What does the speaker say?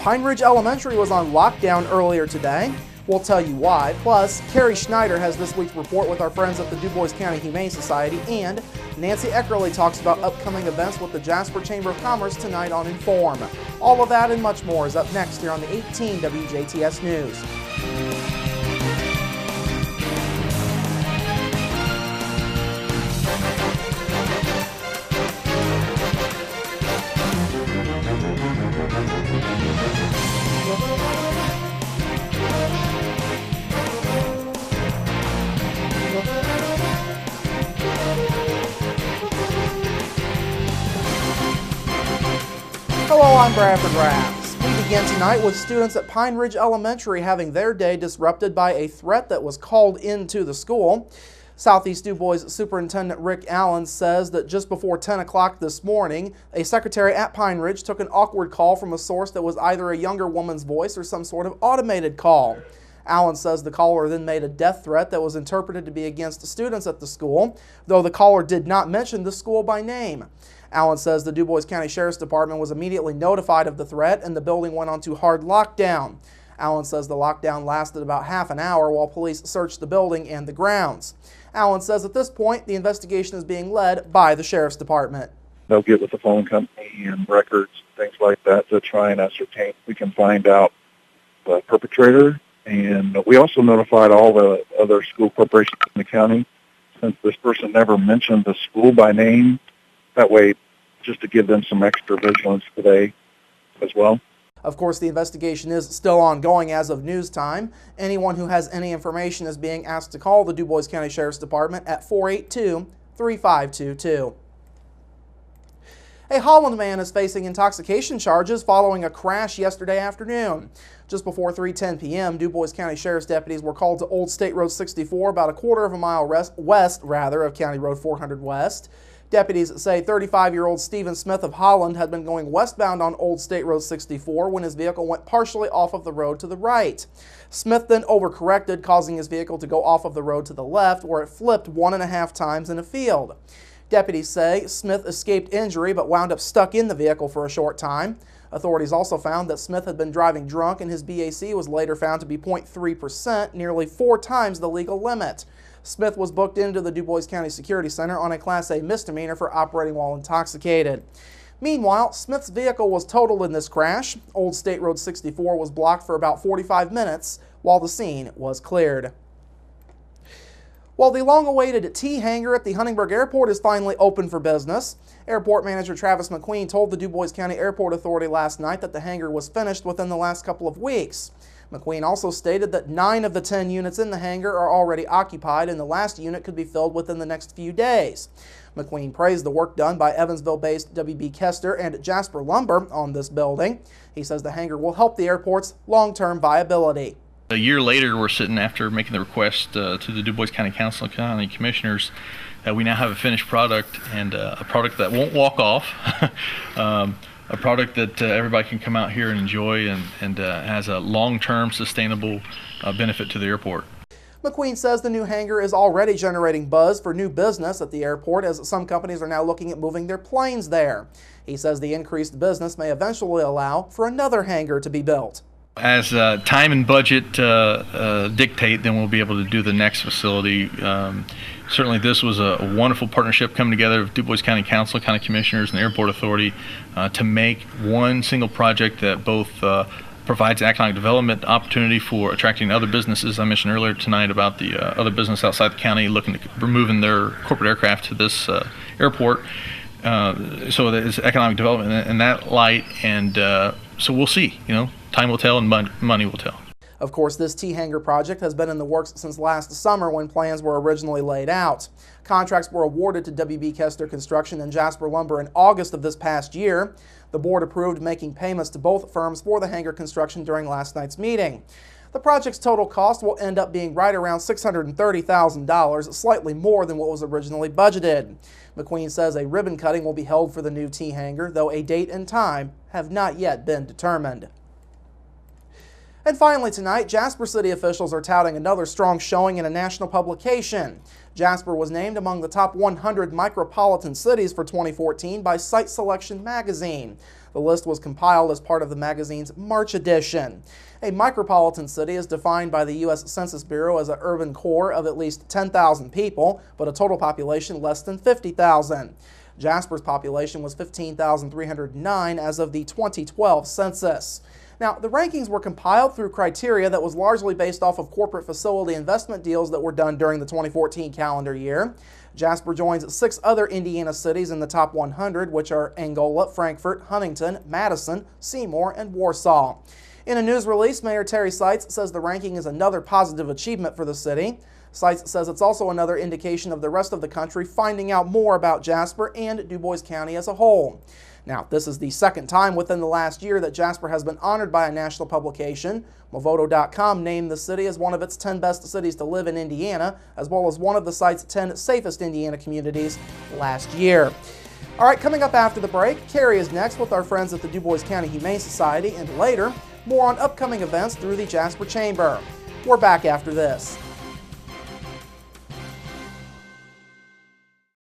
Pine Ridge Elementary was on lockdown earlier today. We'll tell you why. Plus, Carrie Schneider has this week's report with our friends at the Du Bois County Humane Society, and Nancy Eckerly talks about upcoming events with the Jasper Chamber of Commerce tonight on Inform. All of that and much more is up next here on the 18 WJTS News. Hello, I'm Bradford Raths. We begin tonight with students at Pine Ridge Elementary having their day disrupted by a threat that was called into the school. Southeast Du Bois Superintendent Rick Allen says that just before 10 o'clock this morning, a secretary at Pine Ridge took an awkward call from a source that was either a younger woman's voice or some sort of automated call. Allen says the caller then made a death threat that was interpreted to be against students at the school, though the caller did not mention the school by name. Allen says the Du Bois County Sheriff's Department was immediately notified of the threat and the building went on to hard lockdown. Allen says the lockdown lasted about half an hour while police searched the building and the grounds. Allen says at this point the investigation is being led by the Sheriff's Department. They'll get with the phone company and records, things like that, to try and ascertain if we can find out the perpetrator. And we also notified all the other school corporations in the county, since this person never mentioned the school by name. That way, just to give them some extra vigilance today as well. Of course, the investigation is still ongoing as of news time. Anyone who has any information is being asked to call the Du Bois County Sheriff's Department at 482-3522. A Holland man is facing intoxication charges following a crash yesterday afternoon. Just before 3:10 p.m., Du Bois County Sheriff's deputies were called to Old State Road 64, about a quarter of a mile west of County Road 400 West. Deputies say 35-year-old Stephen Smith of Holland had been going westbound on Old State Road 64 when his vehicle went partially off of the road to the right. Smith then overcorrected, causing his vehicle to go off of the road to the left, where it flipped 1.5 times in a field. Deputies say Smith escaped injury but wound up stuck in the vehicle for a short time. Authorities also found that Smith had been driving drunk and his BAC was later found to be 0.3%, nearly 4 times the legal limit. Smith was booked into the Du Bois County Security Center on a Class A misdemeanor for operating while intoxicated. Meanwhile, Smith's vehicle was totaled in this crash. Old State Road 64 was blocked for about 45 minutes while the scene was cleared. Well, the long-awaited T-Hangar at the Huntingburg Airport is finally open for business. Airport Manager Travis McQueen told the Du Bois County Airport Authority last night that the hangar was finished within the last couple of weeks. McQueen also stated that 9 of the 10 units in the hangar are already occupied and the last unit could be filled within the next few days. McQueen praised the work done by Evansville-based WB Kester and Jasper Lumber on this building. He says the hangar will help the airport's long-term viability. A year later, we're sitting after making the request to the Du Bois County Council and County Commissioners that we now have a finished product, and a product that won't walk off, a product that everybody can come out here and enjoy and has a long-term sustainable benefit to the airport. McQueen says the new hangar is already generating buzz for new business at the airport, as some companies are now looking at moving their planes there. He says the increased business may eventually allow for another hangar to be built. As time and budget dictate, then we'll be able to do the next facility. Certainly this was a wonderful partnership coming together of Du Bois County Council, County Commissioners, and the Airport Authority to make one single project that both provides economic development opportunity for attracting other businesses. I mentioned earlier tonight about the other business outside the county looking to moving their corporate aircraft to this airport. So there's economic development in that light, and so we'll see. Time will tell and money will tell. Of course, this T-Hangar project has been in the works since last summer when plans were originally laid out. Contracts were awarded to WB Kester Construction and Jasper Lumber in August of this past year. The board approved making payments to both firms for the hangar construction during last night's meeting. The project's total cost will end up being right around $630,000, slightly more than what was originally budgeted. McQueen says a ribbon cutting will be held for the new T-Hangar, though a date and time have not yet been determined. And finally tonight, Jasper City officials are touting another strong showing in a national publication. Jasper was named among the top 100 micropolitan cities for 2014 by Site Selection magazine. The list was compiled as part of the magazine's March edition. A micropolitan city is defined by the U.S. Census Bureau as an urban core of at least 10,000 people, but a total population less than 50,000. Jasper's population was 15,309 as of the 2012 census. Now, the rankings were compiled through criteria that was largely based off of corporate facility investment deals that were done during the 2014 calendar year. Jasper joins 6 other Indiana cities in the top 100, which are Angola, Frankfort, Huntington, Madison, Seymour, and Warsaw. In a news release, Mayor Terry Seitz says the ranking is another positive achievement for the city. Seitz says it's also another indication of the rest of the country finding out more about Jasper and Du Bois County as a whole. Now, this is the second time within the last year that Jasper has been honored by a national publication. Movoto.com named the city as one of its 10 best cities to live in Indiana, as well as one of the site's 10 safest Indiana communities last year. All right, coming up after the break, Carrie is next with our friends at the Du Bois County Humane Society, and later, more on upcoming events through the Jasper Chamber. We're back after this.